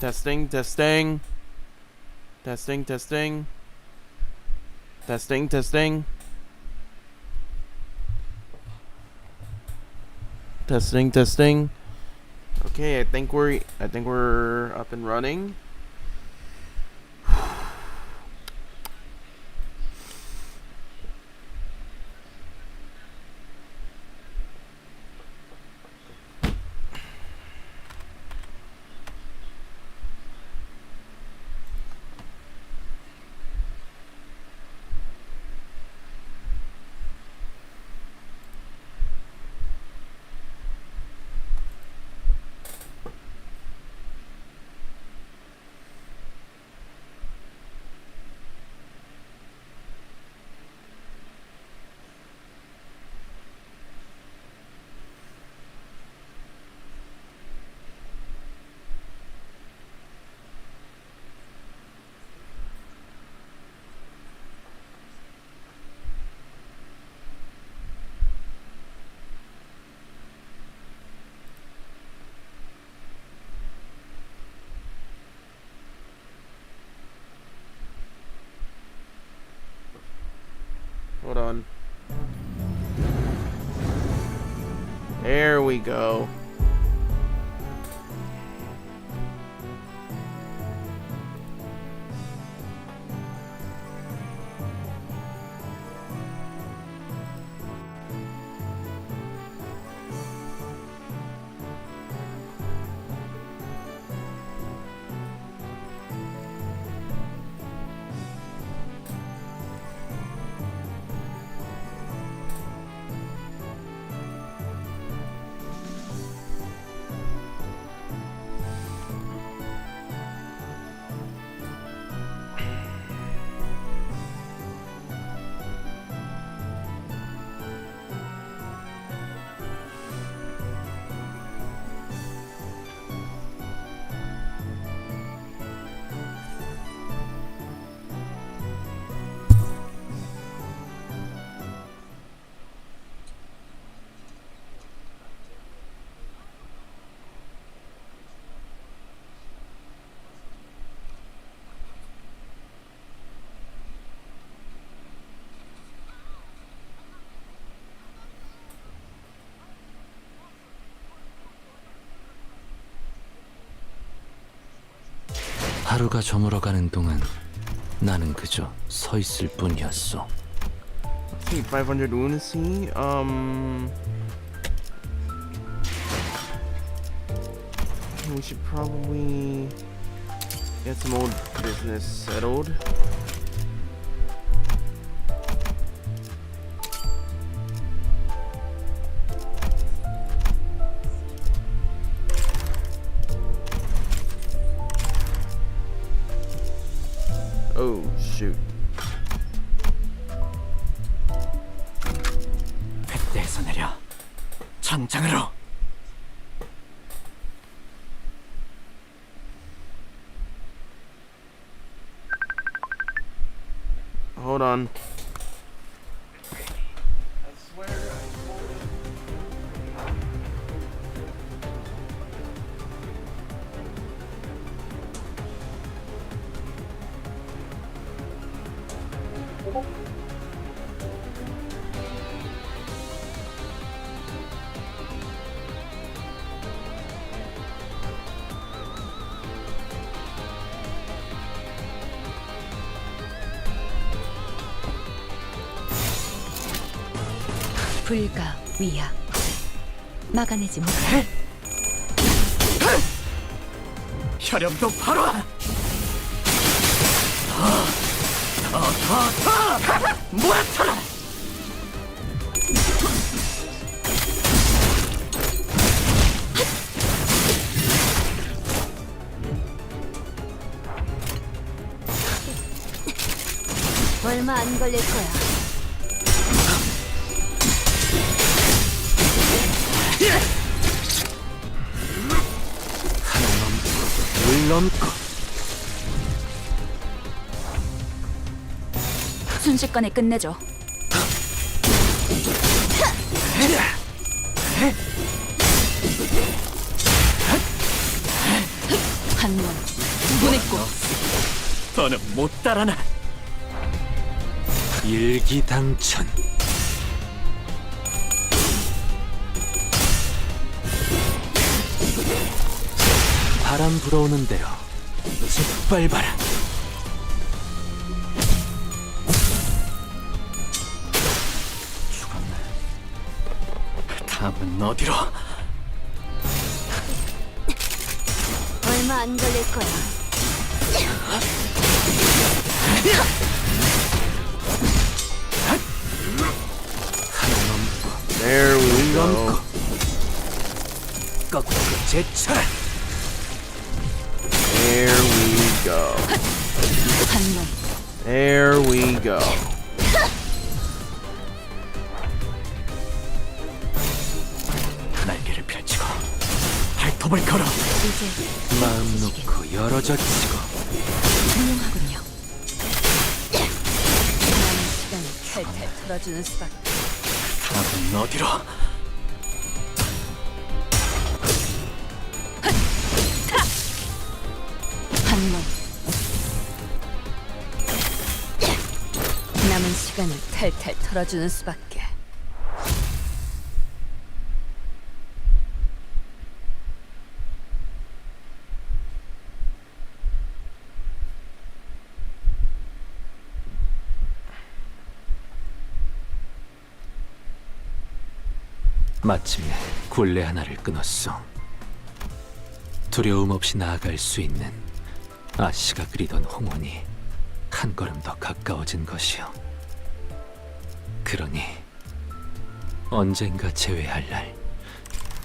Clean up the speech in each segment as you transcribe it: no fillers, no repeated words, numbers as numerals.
Testing, testing. Testing, testing. Testing, testing. Testing, testing. Okay, I think we're up and running. Hold on. There we go. 하루가 저물어가는 동안 나는 그저 서 있을 뿐이었어. See, 500 lunacy. We should probably get some old business settled. Oh, shoot. 뱃대에서 내려 전장으로. Hold on. 불가 위야 막아내지 못해. 혈염도 바로. 더 모아쳐라. 얼마 안 걸릴 거야. 물 넘고. 순식간에 끝내줘. 한몸 보냈고 더는 못 따라나. 일기당천. 바람 불어오는 대로 짓밟아라. 다음은 어디로? 얼마 안 걸릴 거야. There we go. 넘고 꺾고 제쳐라. There we go. 한몸 There we go. 날개를 펼치고 발톱을 걸어. 이제 마음 놓고 열어젖히고 훌륭하군요. 남은 시간을 탈탈 털어주는 수밖에. 다음은 어디로? 한몸 남은 시간을 탈탈 털어주는 수밖에. 마침내 굴레 하나를 끊었어. 두려움 없이 나아갈 수 있는 아씨가 그리던 홍원이 한 걸음 더 가까워진 것이요. 그러니 언젠가 재회할 날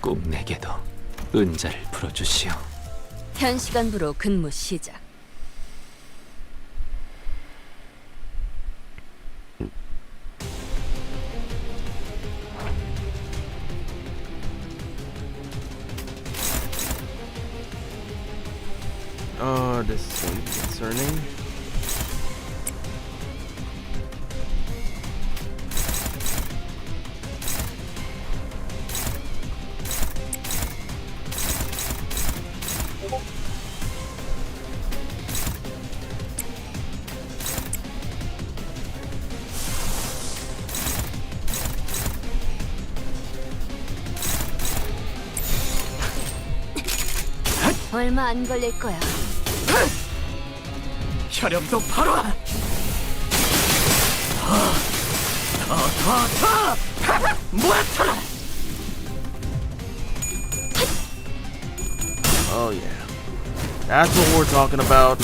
꼭 내게도 은자를 풀어주시오. 현 시간부로 근무 시작. This is going to be concerning. 얼마 안 걸릴 거야. 혈염도 바로. 더. 모아쳐라. Oh yeah. That's what we're talking about.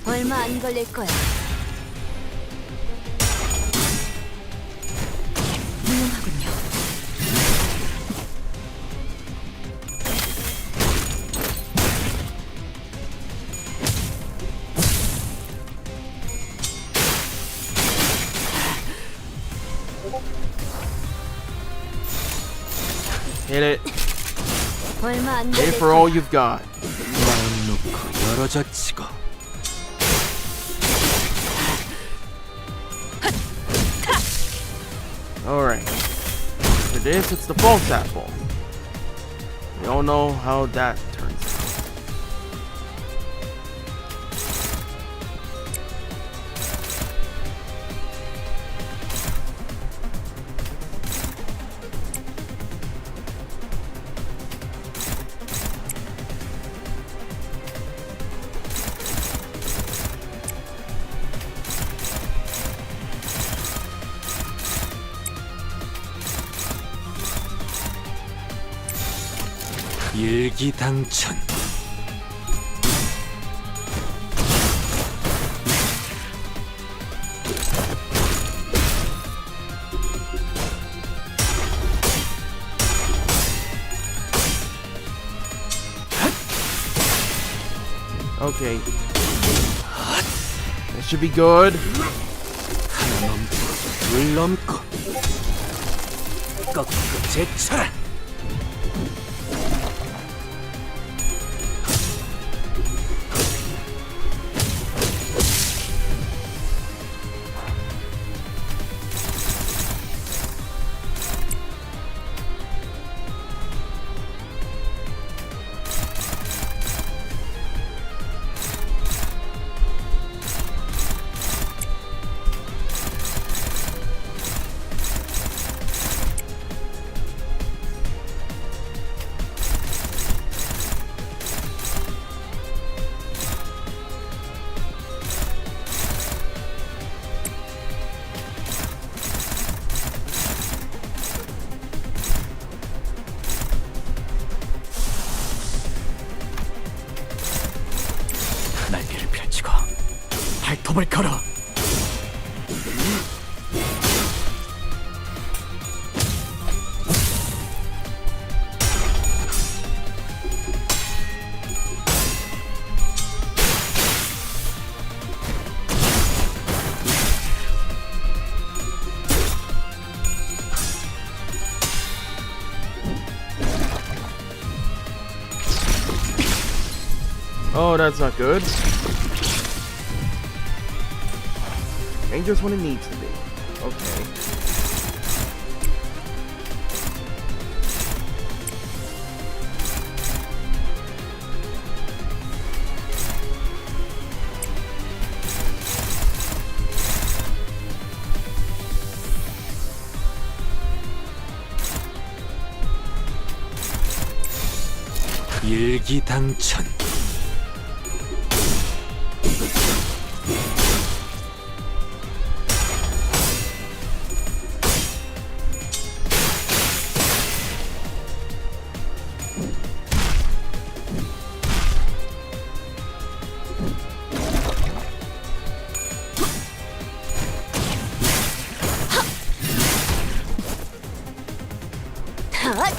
얼마 안 걸릴 거야. 훌륭하군요. Hit it. 얼마 안 Hit 걸릴 it for 거야. all you've got. 마음 놓고 열어젖히고 Alright. For this, it's the false apple. We all know how that turns out. 일기당천. Okay. That should be good. 하나 넘고 둘 넘고 꺾고 제쳐라. 날개를 펼치고 발톱을 걸어. Oh, that's not good. Dangerous when it needs to be. Okay. 일기당천. 핫!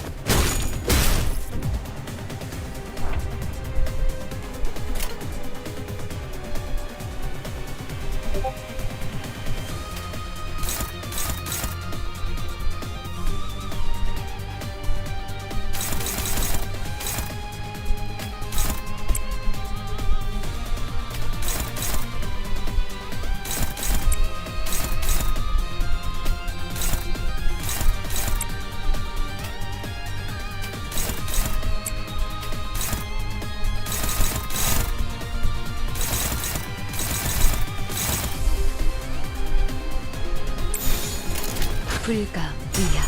불가 위야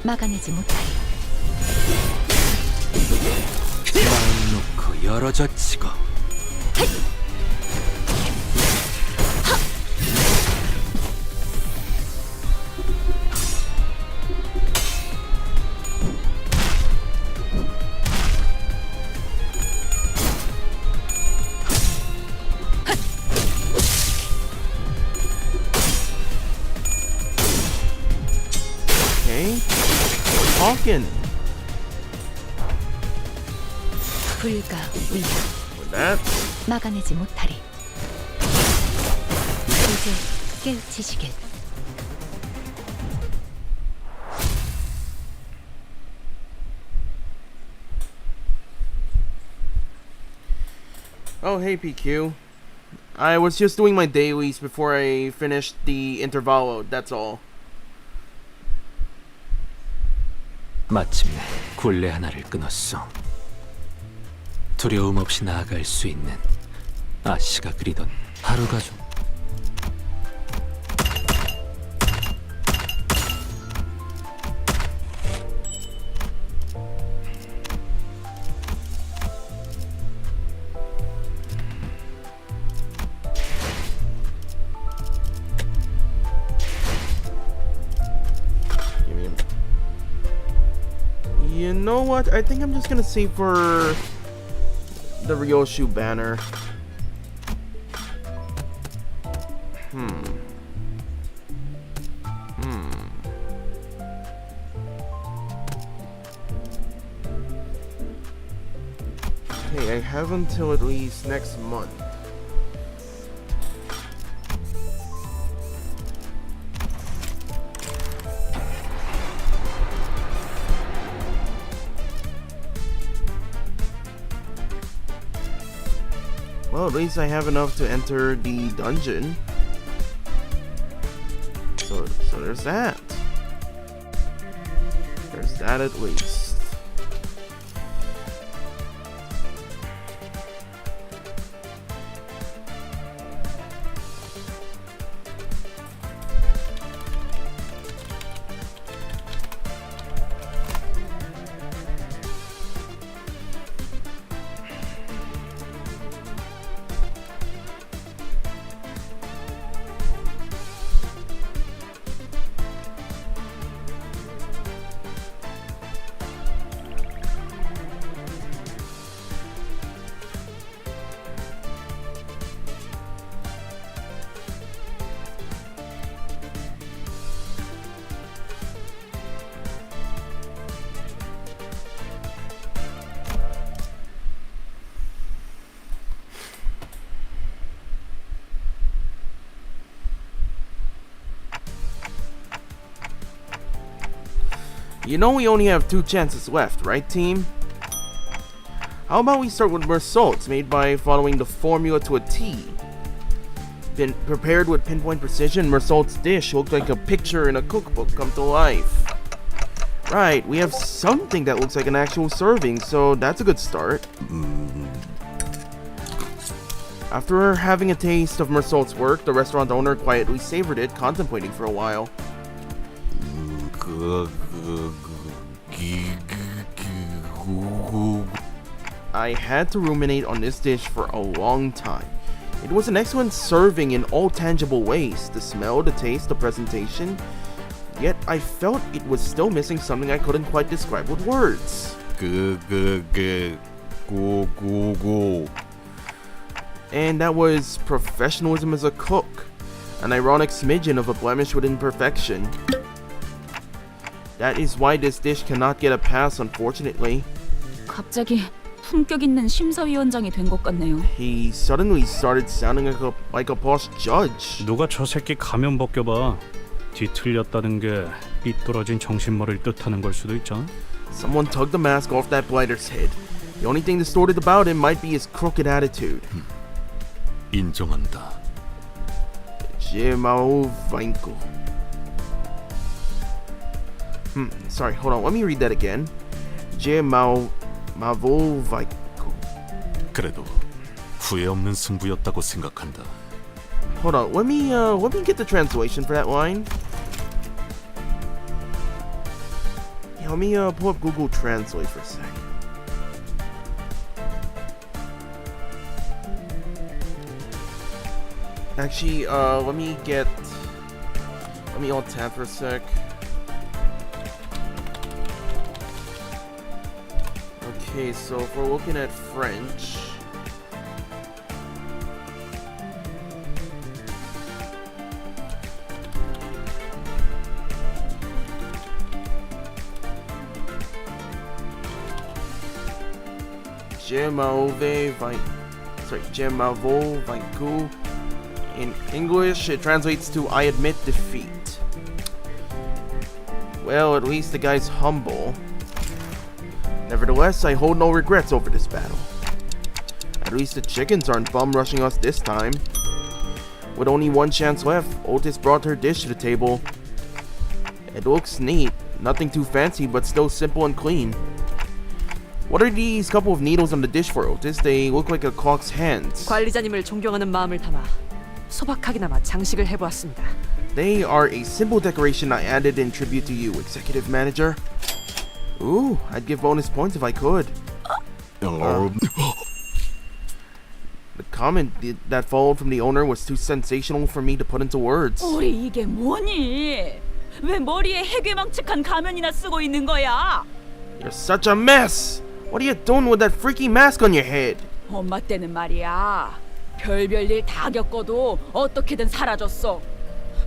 막아내지 못하리. 마음 놓고 열어젖히고 Okay. Talking. 불가 위야 With that. 막아내지 못하리. 이제 깨우치시길. Oh, hey PQ. I was just doing my dailies before I finished the Intervallo, that's all. 마침내 굴레 하나를 끊었어. 두려움 없이 나아갈 수 있는 아씨가 그리던 하루가 좀 Give me a... You know what? I think I'm just gonna save for the Ryoshu banner. Okay, I have until at least next month. Well, at least I have enough to enter the dungeon. So there's that. There's that at least. You know we only have 2 chances left, right team? How about we start with results made by following the formula to a T? Been prepared with pinpoint precision, Mersault's dish looked like a picture in a cookbook come to life. Right, we have something that looks like an actual serving, so that's a good start. After having a taste of Mersault's work, the restaurant owner quietly savored it, contemplating for a while. I had to ruminate on this dish for a long time. It was an excellent serving in all tangible ways. The smell, the taste, the presentation. Yet I felt it was still missing something I couldn't quite describe with words. And that was professionalism as a cook. An ironic smidgen of a blemish with imperfection. That is why this dish cannot get a pass, unfortunately. 갑자기 품격 있는 심사위원장이 된 것 같네요. He suddenly started sounding like a boss judge. 누가 저 새끼 가면 벗겨봐. 뒤틀렸다는 게 삐뚤어진 정신머리를 뜻하는 걸 수도 있잖아. Someone tugged the mask off that blighter's head. The only thing distorted about him might be his crooked attitude. 인정한다. Jemaovainko. Sorry, hold on. Let me read that again. Jemaovainko. 그래도 후회 없는 승부였다고 생각한다. Hold on. Let me get the translation for that line. Yeah, let me pull up Google Translate for a sec. Actually, let me alt tab for a sec. Okay, so if we're looking at French, Jemaovainko. In English, it translates to "I admit defeat." Well, at least the guy's humble. Nevertheless, I hold no regrets over this battle. At least the chickens aren't bum rushing us this time. With only 1 chance left, Otis brought her dish to the table. It looks neat, nothing too fancy, but still simple and clean. What are these couple of needles on the dish for, Otis? They look like a clock's hands. 관리자님을 존경하는 마음을 담아 소박하게나마 장식을 해보았습니다. They are a simple decoration I added in tribute to you, Executive Manager. Ooh, I'd give bonus points if I could. The comment that followed from the owner was too sensational for me to put into words. 우리 이게 뭐니? 왜 머리에 해괴망측한 가면이나 쓰고 있는 거야? You're such a mess! What are you doing with that freaky mask on your head? 엄마 때는 말이야. 별별 일 다 겪어도 어떻게든 사라졌어.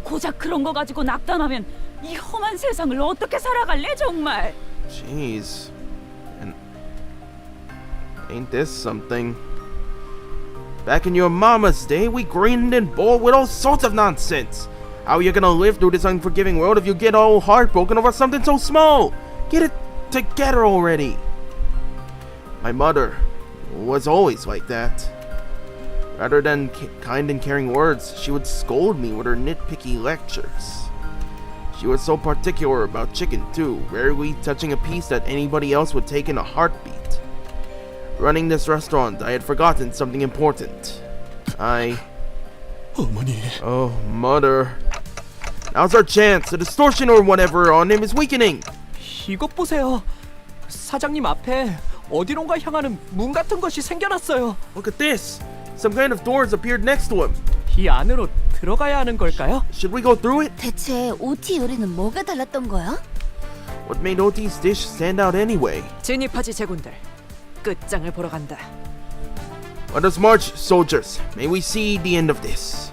고작 그런 거 가지고 낙담하면 이 험한 세상을 어떻게 살아갈래 정말? Jeez. Ain't this something? Back in your mama's day, we grinned and bore with all sorts of nonsense. How are you gonna live through this unforgiving world if you get all heartbroken over something so small? Get it together already. My mother was always like that. Rather than kind and caring words, she would scold me with her nitpicky lectures. She was so particular about chicken too, rarely touching a piece that anybody else would take in a heartbeat. Running this restaurant, I had forgotten something important. 어머니. Oh, mother. Now's our chance. The distortion or whatever on him is weakening. 이것 보세요. 사장님 앞에 어디론가 향하는 문 같은 것이 생겨났어요. Look at this. Some kind of doors appeared next to him. 이 안으로 들어가야 하는 걸까요? Should we go through it? 대체 OT 요리는 뭐가 달랐던 거야? What made OT's dish stand out anyway? 진입하지 제군들. 끝장을 보러 간다. Let us march, soldiers. May we see the end of this.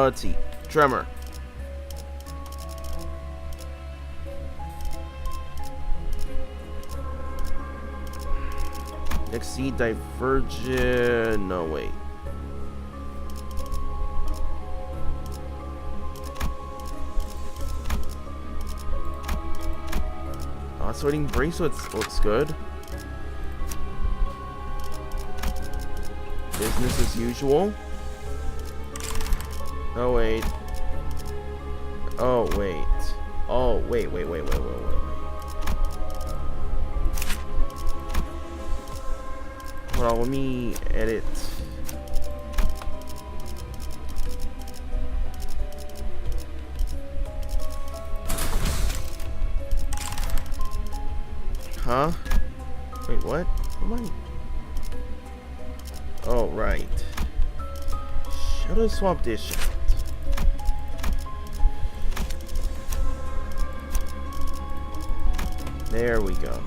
Let's see. Tremor. Next see divergent. No, wait. Oscillating bracelets looks good. Business as usual. Oh wait. Oh wait. Oh wait. Hold on, let me edit. Huh? Wait, what? Am I? Oh, right. Should have swapped this shit. There we go.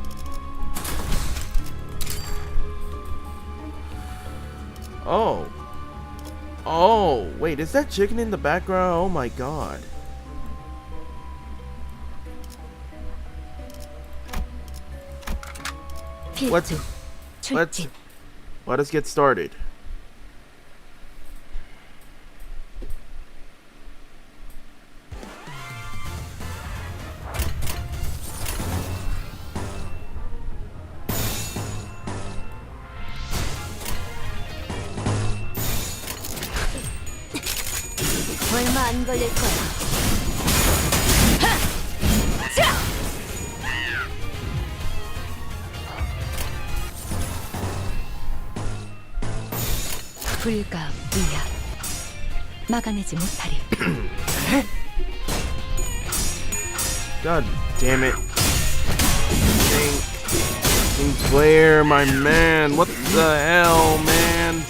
Oh. Oh, wait, is that chicken in the background? Oh my god. Let's let us get started. 얼마 안 걸릴 거야. 불가 위야 막아내지 못하리. God damn it. Sinclair, my man. What the hell, man?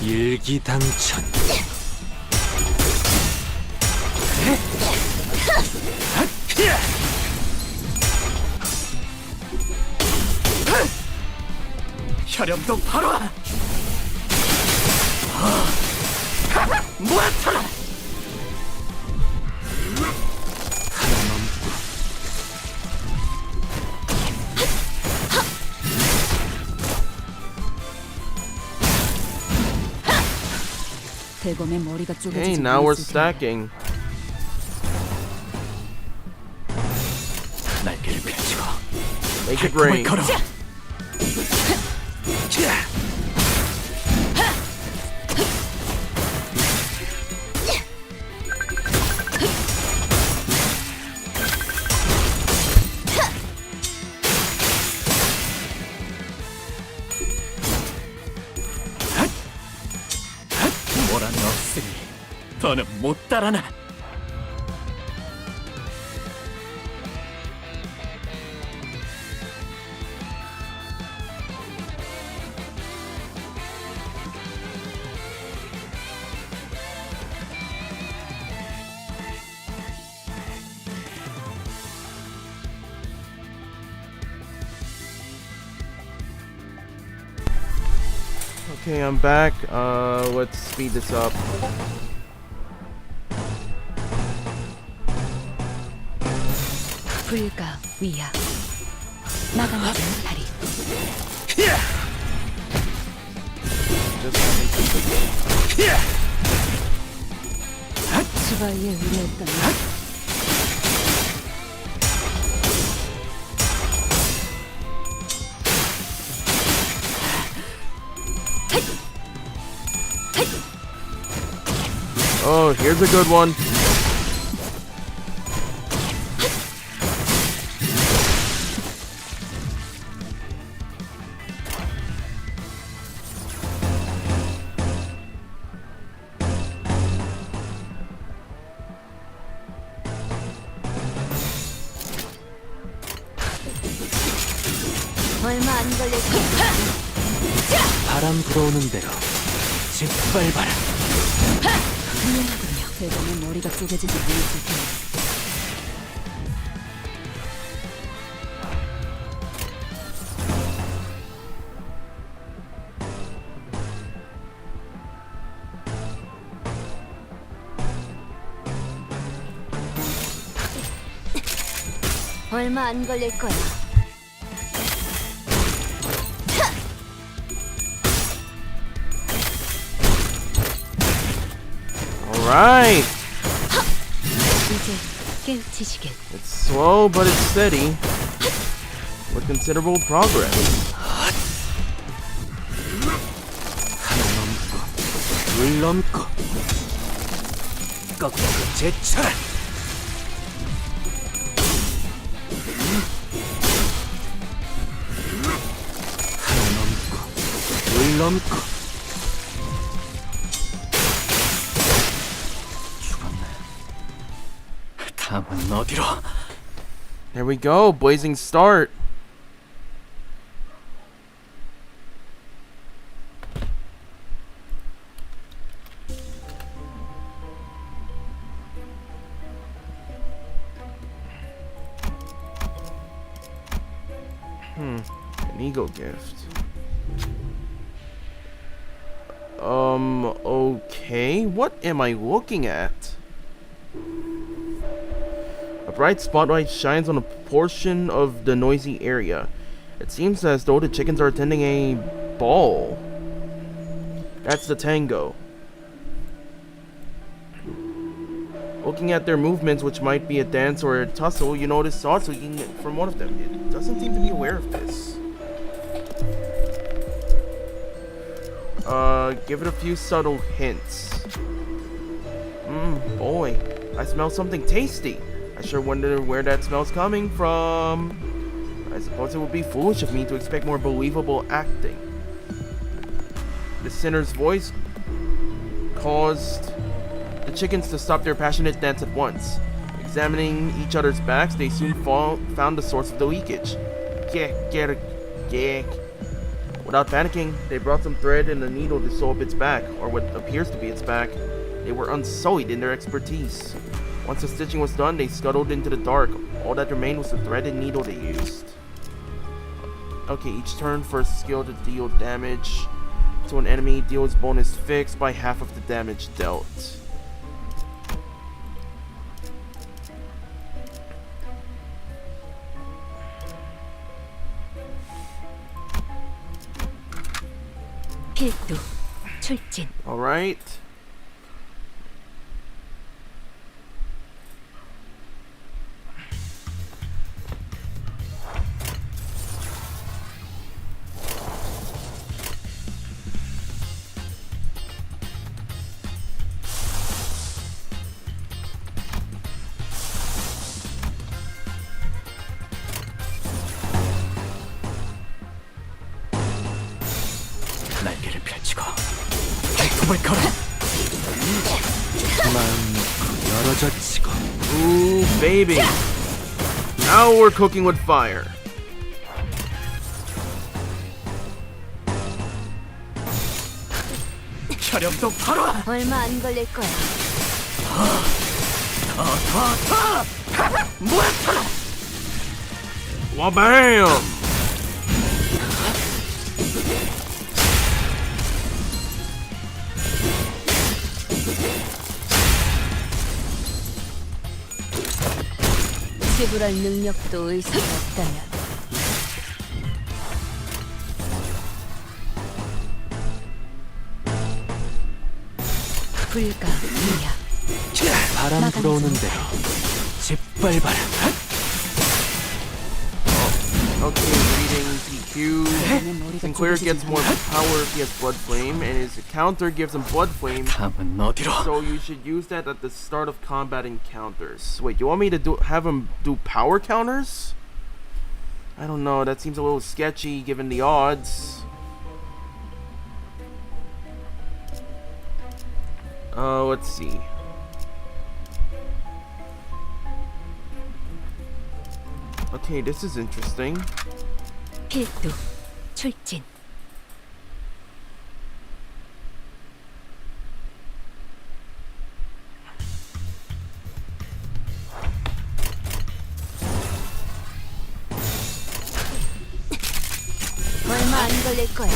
일기당천. 혈염동 바로. 모아쳐라. 대검의 머리가 Okay, 쪼개지지 now we're 않았을 테니. stacking. 날개를 펼치고 Make it rain. 걸어. 뭐란 없으니 더는 못 따라나. Okay, I'm back. Let's speed this up. 불가 위야 막아내지 못하리. 주바이에 의뢰했던 Oh, here's a good one. 얼마 안 걸릴 거야. 바람 불어오는 대로 짓밟아라. 미안하군요. 대단한 머리가 쪼개지지 않을 텐데. 얼마 안 걸릴 거야. Alright! 이제 깨우치시길. It's slow, but it's steady. With considerable progress. 하나 넘고 둘 넘고 꺾고 제쳐라. 하나 넘고 둘 넘고 다음은 어디로? There we go, blazing start. An ego gift. Okay, what am I looking at? A bright spotlight shines on a portion of the noisy area. It seems as though the chickens are attending a ball. That's the tango. Looking at their movements, which might be a dance or a tussle, you notice thoughts leaking from one of them. It doesn't seem to be aware of this. Give it a few subtle hints. Boy, I smell something tasty. I sure wonder where that smell's coming from. I suppose it would be foolish of me to expect more believable acting. The sinner's voice caused the chickens to stop their passionate dance at once. Examining each other's backs, they soon found the source of the leakage. Without panicking, they brought some thread and a needle to sew up its back, or what appears to be its back. They were unsullied in their expertise. Once the stitching was done, they scuttled into the dark. All that remained was the thread and needle they used. Okay, each turn for a skill to deal damage to an enemy deals bonus fixed by half of the damage dealt. 필두 출진. Alright. 날개를 펼치고 발톱을 걸어. 마음 놓고 열어젖히고 Ooh, baby. Now we're cooking with fire. 혈염도 바로 얼마 안 걸릴 거야. Wabam! 지불할 능력도 의사가 없다면 불가 위야. 바람 불어오는 대로 짓밟아라. Okay, reading PQ. Sinclair gets more power if he has Blood Flame, and his counter gives him Blood Flame. 다음은 어디로? So you should use that at the start of combat encounters. Wait, you want me to have him do power counters? I don't know, that seems a little sketchy given the odds. Let's see. Okay, this is interesting. 필두 출진. 얼마 안 걸릴 거야.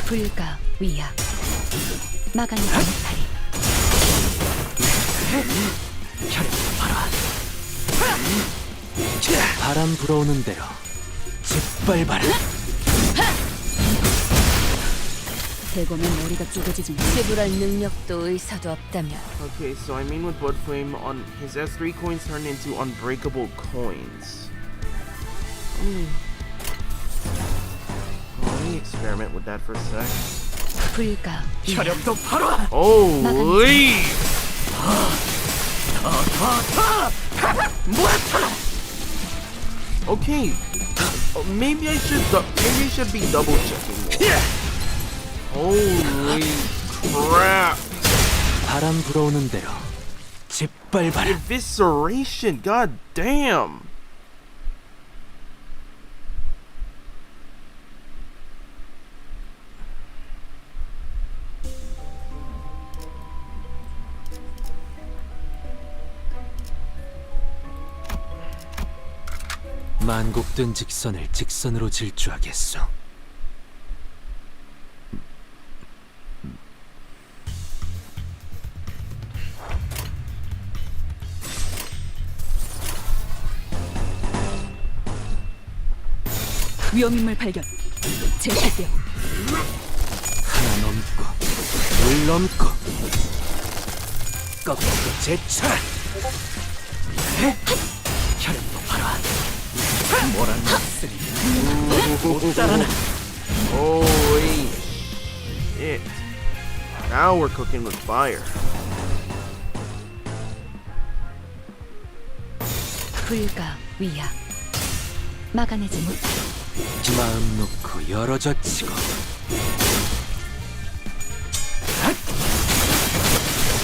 불가 위야. 막아내지 못하리. 바람 불어오는 대로 짓밟아라. 대검의 머리가 쪼개지지. 지불할 능력도 의사도 없다면 Okay, so I mean with Blood Flame, on his S3 coins turn into unbreakable coins. Let me experiment with that for a sec. 불가 위야. 혈염도 바로 Holy! Okay, maybe I should be double checking. Holy crap! 바람 불어오는 대로 짓밟아라. Evisceration, god damn! 만곡된 직선을 직선으로 질주하겠소. 위험인물 발견. 제시되어. 하나 넘고 둘 넘고 꺾고 제차. 혈염도 바로 뭐란 놈쓰리 못 따라나. Holy shit. Now we're cooking with fire. 불가 위야. 막아내지 못하리. 마음 놓고 열어젖히고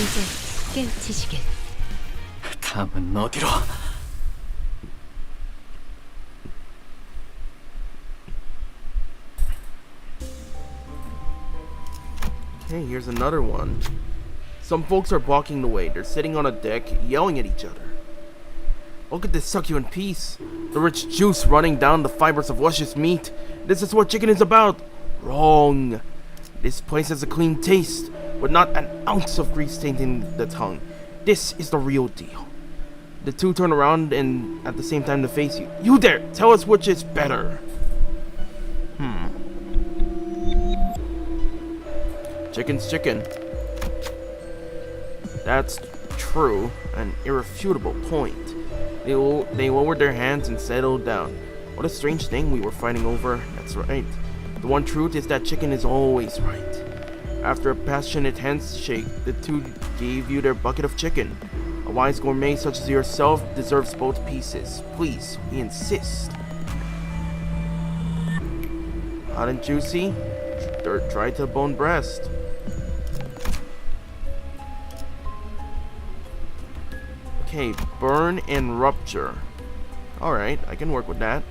이제 깨우치시길. 다음은 어디로? Okay, here's another one. Some folks are blocking the way. They're sitting on a deck, yelling at each other. Look at this succulent piece. The rich juice running down the fibers of luscious meat. This is what chicken is about. Wrong. This place has a clean taste, with not an ounce of grease tainting the tongue. This is the real deal. The two turn around and at the same time to face you. You there! Tell us which is better. Chicken's chicken. That's true. An irrefutable point. They lowered their hands and settled down. What a strange thing we were fighting over. That's right. The one truth is that chicken is always right. After a passionate handshake, the two gave you their bucket of chicken. A wise gourmet such as yourself deserves both pieces. Please, we insist. Hot and juicy, dry to bone breast. Okay, burn and rupture. Alright, I can work with that.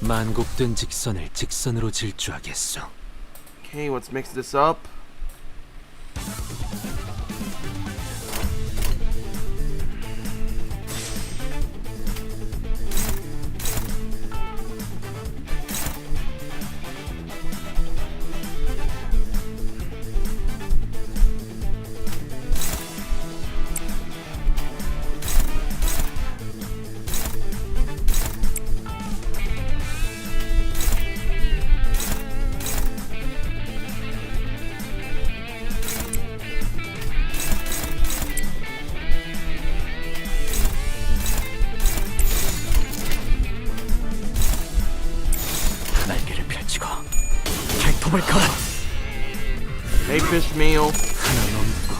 만곡된 직선을 직선으로 질주하겠소. Okay, let's mix this up. 날개를 펼치고 발톱을 걸어. Hey, fish meal. 하나 넘고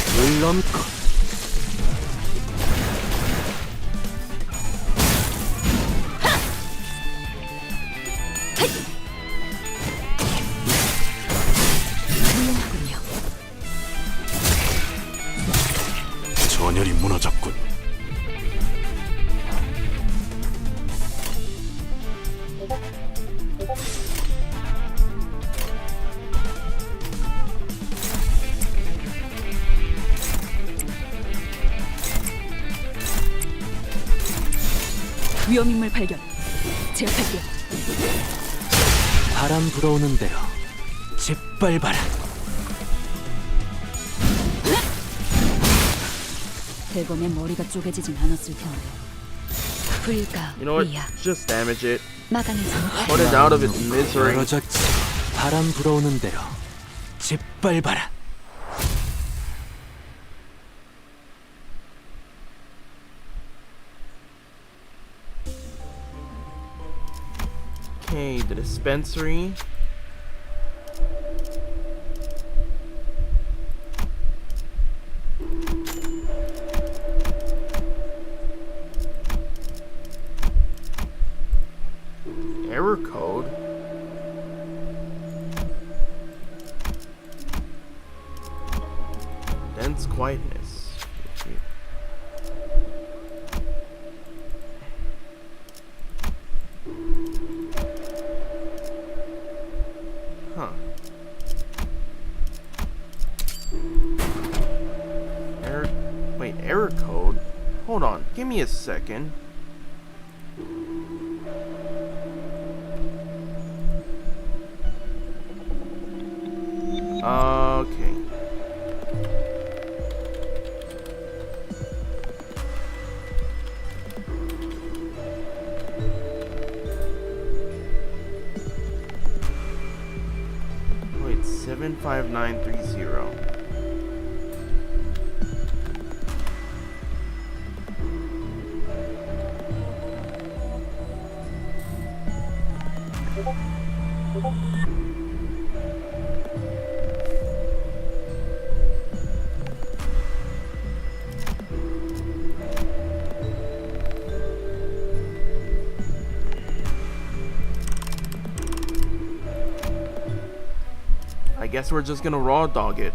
둘 넘고 훌륭하군요. 전열이 무너졌군. 위험인물 발견. 제압할게요. 바람 불어오는 대로 짓밟아라. 대검의 머리가 쪼개지진 않았을 텐데. 불가 You know what? 위야. Just damage it. 막아내지 못해. Put it out of its misery. 멀어졌지. 바람 불어오는 대로 짓밟아라. Okay, the dispensary. Error code. Dense quietness. Huh. Error code? Hold on, give me a second. Okay. Wait, 75930. I guess we're just gonna raw dog it.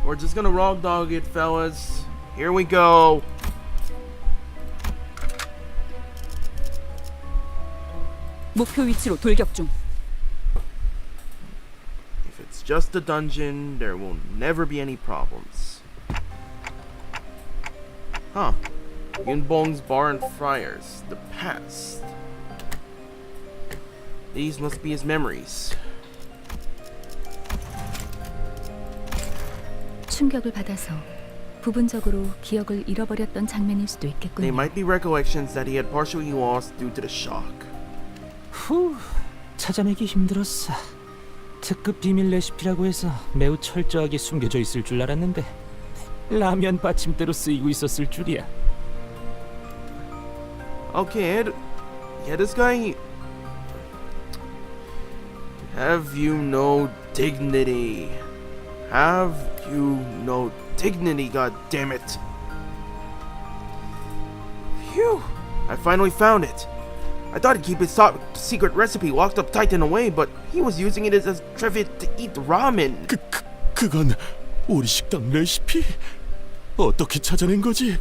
We're just gonna raw dog it, fellas. Here we go. 목표 위치로 돌격 중. If it's just a dungeon, there will never be any problems. Huh. Yunbong's Bar and Friars. The past. These must be his memories. 충격을 받아서 부분적으로 기억을 잃어버렸던 장면일 수도 They 있겠군요. might be recollections that he had partially lost due to the shock. 후, 찾아내기 힘들었어. 특급 비밀 레시피라고 해서 매우 철저하게 숨겨져 있을 줄 알았는데 라면 받침대로 쓰이고 있었을 줄이야. Okay, yeah, this guy. Have you no dignity? Have you no dignity? God damn it! Phew! I finally found it. I thought he'd keep his top secret recipe locked up tight and away, but he was using it as a trivet to eat ramen. 그건 우리 식당 레시피? 어떻게 찾아낸 거지?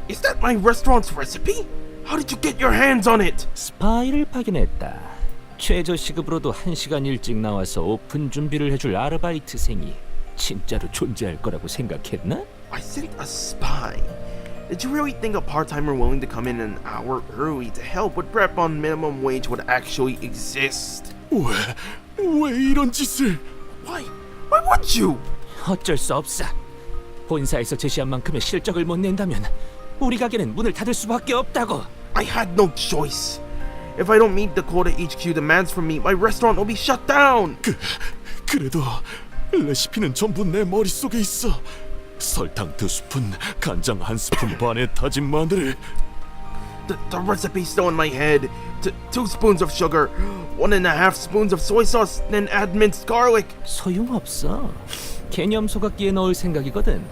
Is that my restaurant's recipe? How did you get your hands on it? 스파이를 파견했다. 최저 시급으로도 1시간 일찍 나와서 오픈 준비를 해줄 아르바이트생이 진짜로 존재할 거라고 생각했나? I sent a spy. Did you really think a part-timer willing to come in an hour early to help with prep on minimum wage would actually exist? 왜 이런 짓을? Why? Why would you? 어쩔 수 없어. 본사에서 제시한 만큼의 실적을 못 낸다면 우리 가게는 문을 닫을 수밖에 없다고. I had no choice. If I don't meet the quota HQ demands from me, my restaurant will be shut down. 그래도 레시피는 전부 내 머릿속에 있어. 설탕 2스푼, 간장 1스푼 반의 다진 마늘. The recipe's still in my head. 2 spoons of sugar, 1.5 spoons of soy sauce, then add minced garlic. 소용없어. 개념 소각기에 넣을 생각이거든.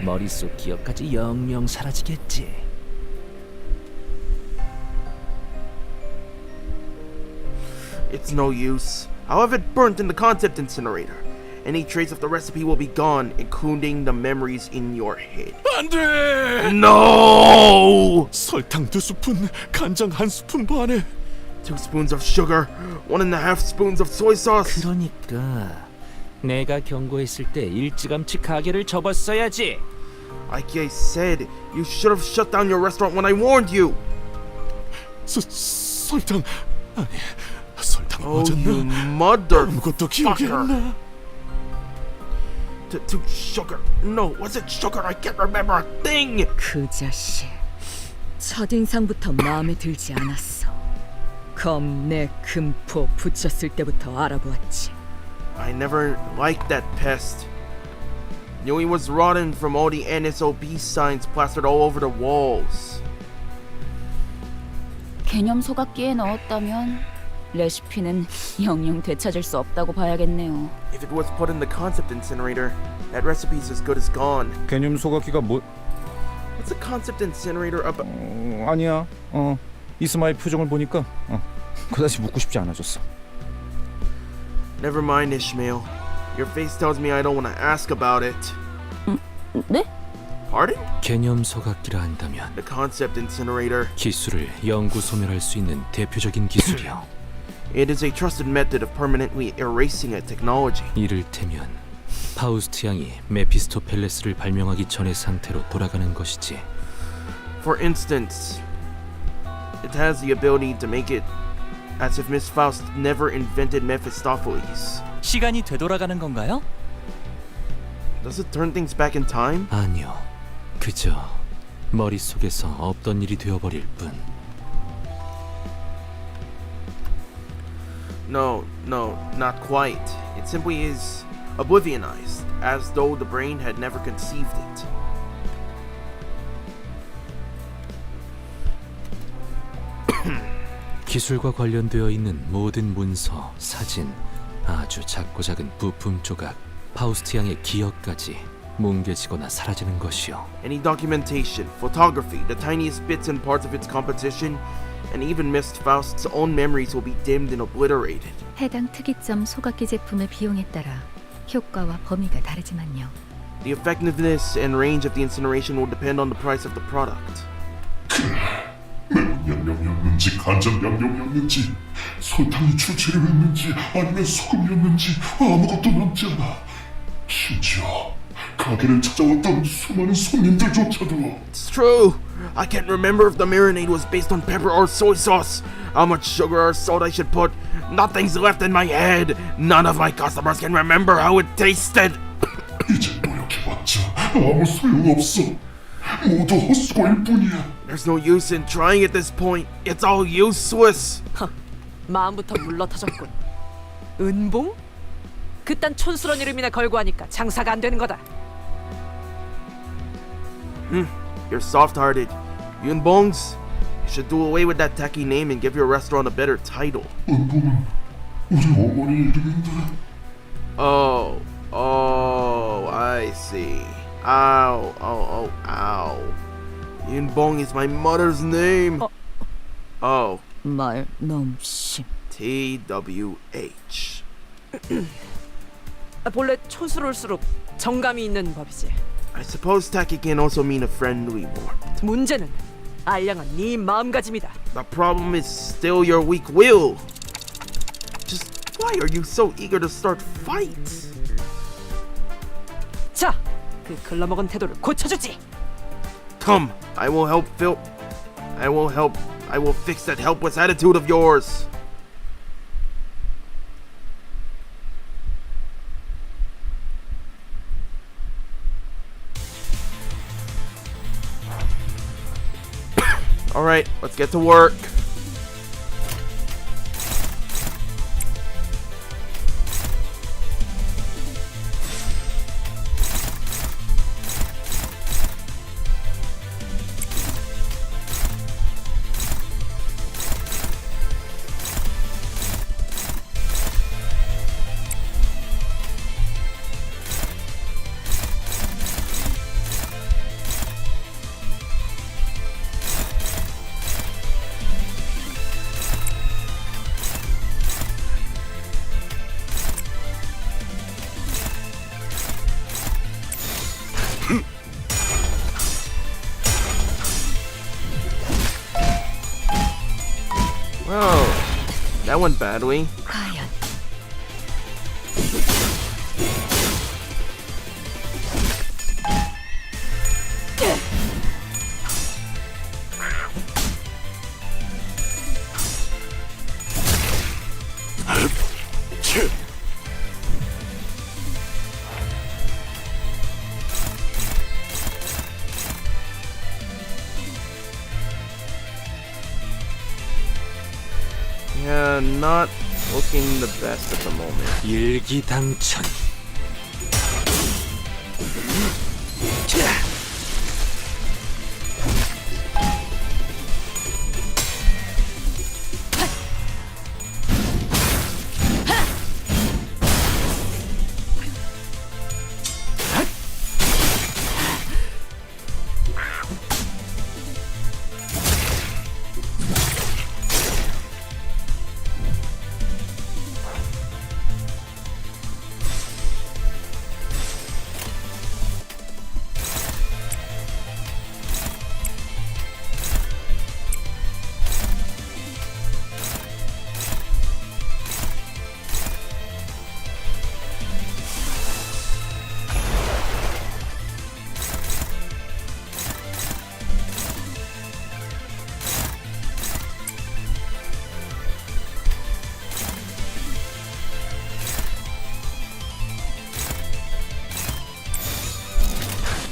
머릿속 기억까지 영영 사라지겠지. It's no use. I'll have it burnt in the concept incinerator. Any trace of the recipe will be gone, including the memories in your head. 안 돼! No! 설탕 2스푼, 간장 1스푼 반에. 2 spoons of sugar, 1.5 spoons of soy sauce. 그러니까 내가 경고했을 때 일찌감치 가게를 접었어야지. Like I said, you should have shut down your restaurant when I warned you. 설탕 아니 설탕 Oh, you 맞았나? 아무것도 기억이 안 motherfucker. 나. To sugar. No, was it sugar? I can't remember a thing. 그 자식 첫인상부터 마음에 들지 않았어. 검내 금포 붙였을 때부터 알아보았지. I never liked that pest. Knew he was rotten from all the NSOB signs plastered all over the walls. 개념 소각기에 넣었다면 레시피는 영영 되찾을 수 없다고 봐야겠네요. If it was put in the concept incinerator, that recipe's as good as gone. 개념 소각기가 뭐? What's a concept incinerator about? 아니야. 이스마의 표정을 보니까 그다지 묻고 싶지 않아졌어. Never mind, Ishmael. Your face tells me I don't want to ask about it. 네? Pardon? 개념 소각기라 한다면 The concept incinerator. 기술을 영구 소멸할 수 있는 대표적인 기술이요. It is a trusted method of permanently erasing a technology. 이를테면 파우스트 양이 메피스토펠레스를 발명하기 전의 상태로 돌아가는 것이지. For instance, it has the ability to make it as if Miss Faust never invented Mephistopheles. 시간이 되돌아가는 건가요? Does it turn things back in time? 아니요. 그저 머릿속에서 없던 일이 되어버릴 뿐. No, not quite. It simply is oblivionized, as though the brain had never conceived it. 기술과 관련되어 있는 모든 문서, 사진, 아주 작고 작은 부품 조각, 파우스트 양의 기억까지 뭉개지거나 사라지는 것이요. Any documentation, photography, the tiniest bits and parts of its composition, and even Miss Faust's own memories will be dimmed and obliterated. 해당 특이점 소각기 제품의 비용에 따라 효과와 범위가 다르지만요. The effectiveness and range of the incineration will depend on the price of the product. 매운 양념이었는지 간장 양념이었는지 설탕이 출체를 했는지 아니면 소금이었는지 아무것도 남지 않아. 심지어 가게를 찾아왔던 수많은 손님들조차도. It's true. I can't remember if the marinade was based on pepper or soy sauce. How much sugar or salt I should put. Nothing's left in my head. None of my customers can remember how it tasted. 이제 노력해봤자 아무 소용없어. 모두 헛수고일 뿐이야. There's no use in trying at this point. It's all useless. 마음부터 물러터졌군. 은봉? 그딴 촌스러운 이름이나 걸고 하니까 장사가 안 되는 거다. You're soft-hearted. Yunbongs, you should do away with that tacky name and give your restaurant a better title. 은봉은 우리 어머니 이름인데. Oh, I see. Ow. Yunbong is my mother's name. Oh, 말 넘심. TWH. 본래 촌스러울수록 정감이 있는 법이지. I suppose tacky can also mean a friendly warmth. 문제는 알량한 네 마음가짐이다. The problem is still your weak will. Just why are you so eager to start fights? 자, 그 글러먹은 태도를 고쳐주지. Come, I will fix that helpless attitude of yours. All right, let's get to work. Oh, that went badly. 과연 Yeah, not looking the best at the moment. 일기당천.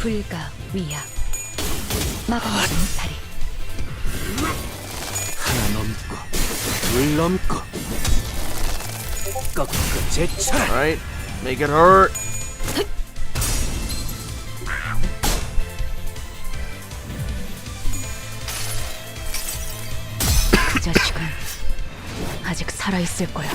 불가 위약 마감하지 못하리. 하나 넘고 둘 넘고 꺾고 제쳐라. All right, make it hurt. 그 자식은 아직 살아있을 거야.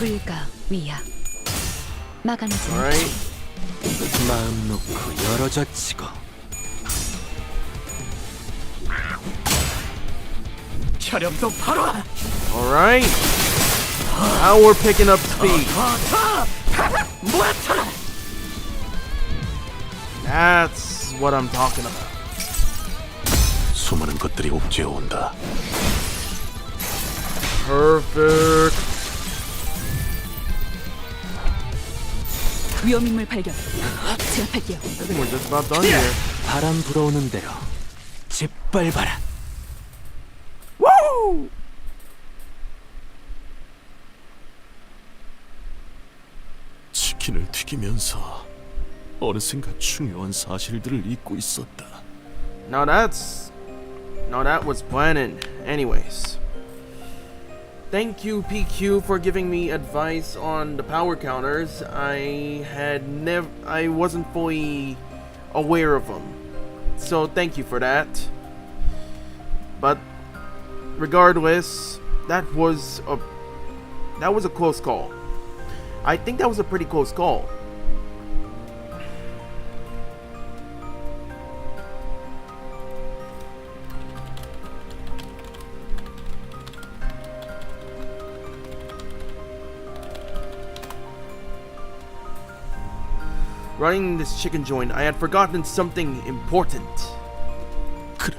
불가 위야. 막아내지. Alright. 마음 놓고 열어젖히고 혈염도 바로 Alright. Now we're picking up speed. That's what I'm talking about. 수많은 것들이 옥죄어 온다. Perfect. 위험인물 발견. 제압할게요. I think we're just about done here. 바람 불어오는 대로 짓밟아라. Woo! 치킨을 튀기면서 어느샌가 중요한 사실들을 잊고 있었다. Now that was planning. Anyways. Thank you, PQ, for giving me advice on the power counters. I wasn't fully aware of them. So thank you for that. But regardless, that was a close call. I think that was a pretty close call. Running this chicken joint, I had forgotten something important. 그래,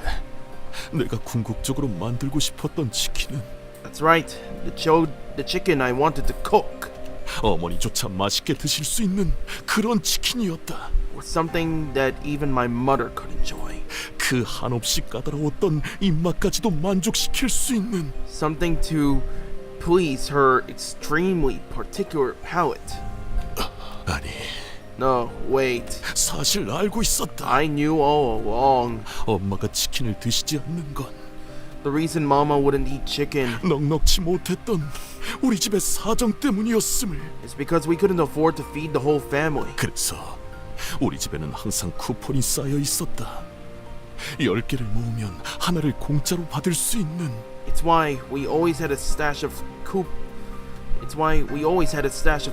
내가 궁극적으로 만들고 싶었던 치킨은 That's right, the chicken I wanted to cook 어머니조차 맛있게 드실 수 있는 그런 치킨이었다. was something that even my mother could enjoy. 그 한없이 까다로웠던 입맛까지도 만족시킬 수 있는 Something to please her extremely particular palate. 아니, No, wait. 사실 알고 있었다. I knew all along. 엄마가 치킨을 드시지 않는 건 The reason Mama wouldn't eat chicken 넉넉지 못했던 우리 집의 사정 때문이었음을. is because we couldn't afford to feed the whole family. 그래서 우리 집에는 항상 쿠폰이 쌓여 있었다. 10개를 모으면 하나를 공짜로 받을 수 있는. It's why we always had a stash of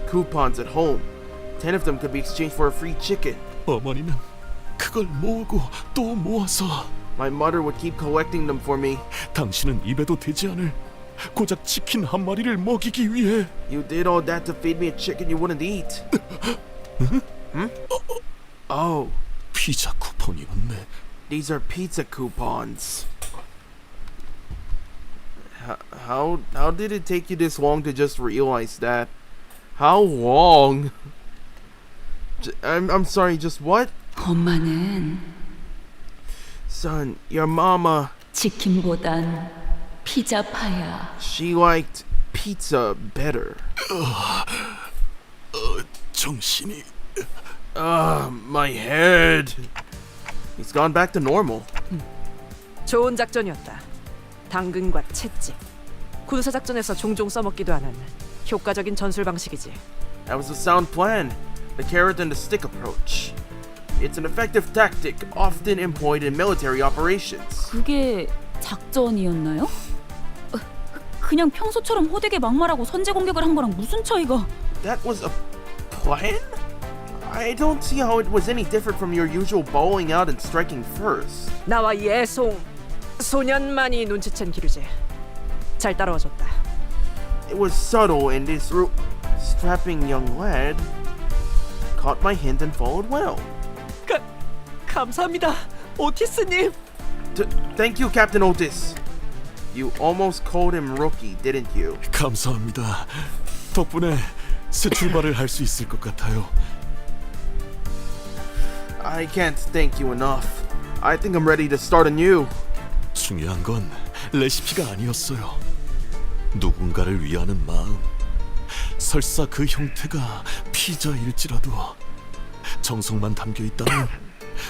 coupons at home. 10 of them could be exchanged for a free chicken. 어머니는 그걸 모으고 또 모아서 My mother would keep collecting them for me. 당신은 입에도 대지 않을 고작 치킨 한 마리를 먹이기 위해. You did all that to feed me a chicken you wouldn't eat. Oh, 피자 쿠폰이었네. these are pizza coupons. How did it take you this long to just realize that? How long? I'm sorry, just what? 엄마는 Son, your mama, 치킨보단 피자파야. she liked pizza better. 정신이. My head. He's gone back to normal. 좋은 작전이었다. 당근과 채찍. 군사 작전에서 종종 써먹기도 하는 효과적인 전술 방식이지. That was a sound plan. The carrot and the stick approach. It's an effective tactic often employed in military operations. 그게 작전이었나요? 그냥 평소처럼 호되게 막말하고 선제 공격을 한 거랑 무슨 차이가? That was a plan? I don't see how it was any different from your usual bowling out and striking first. 나와 예송 소년만이 눈치챈 기류지. 잘 따라와줬다. It was subtle, and this strapping young lad caught my hint and followed well. 감사합니다, 오티스님. Thank you, Captain Otis. You almost called him rookie, didn't you? 감사합니다. 덕분에 새 출발을 할 수 있을 것 같아요. I can't thank you enough. I think I'm ready to start anew. 중요한 건 레시피가 아니었어요. 누군가를 위하는 마음. 설사 그 형태가 피자일지라도 정성만 담겨 있다면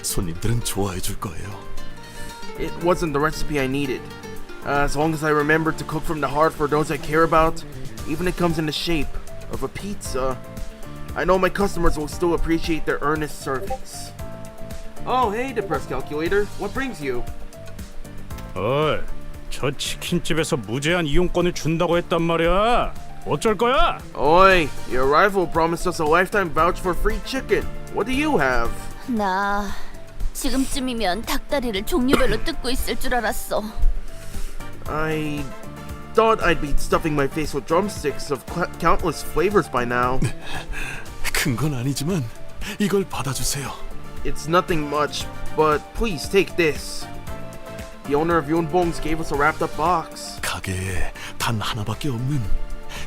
손님들은 좋아해 줄 거예요. It wasn't the recipe I needed. As long as I remember to cook from the heart for those I care about, even if it comes in the shape of a pizza, I know my customers will still appreciate their earnest service. Oh, hey, the press calculator. What brings you? 저 치킨집에서 무제한 이용권을 준다고 했단 말이야. 어쩔 거야? Oi, your rival promised us a lifetime voucher for free chicken. What do you have? 나 지금쯤이면 닭다리를 종류별로 뜯고 있을 줄 알았어. I thought I'd be stuffing my face with drumsticks of countless flavors by now. 큰 건 아니지만 이걸 받아주세요. It's nothing much, but please take this. The owner of Yunbong's gave us a wrapped up box. 가게에 단 하나밖에 없는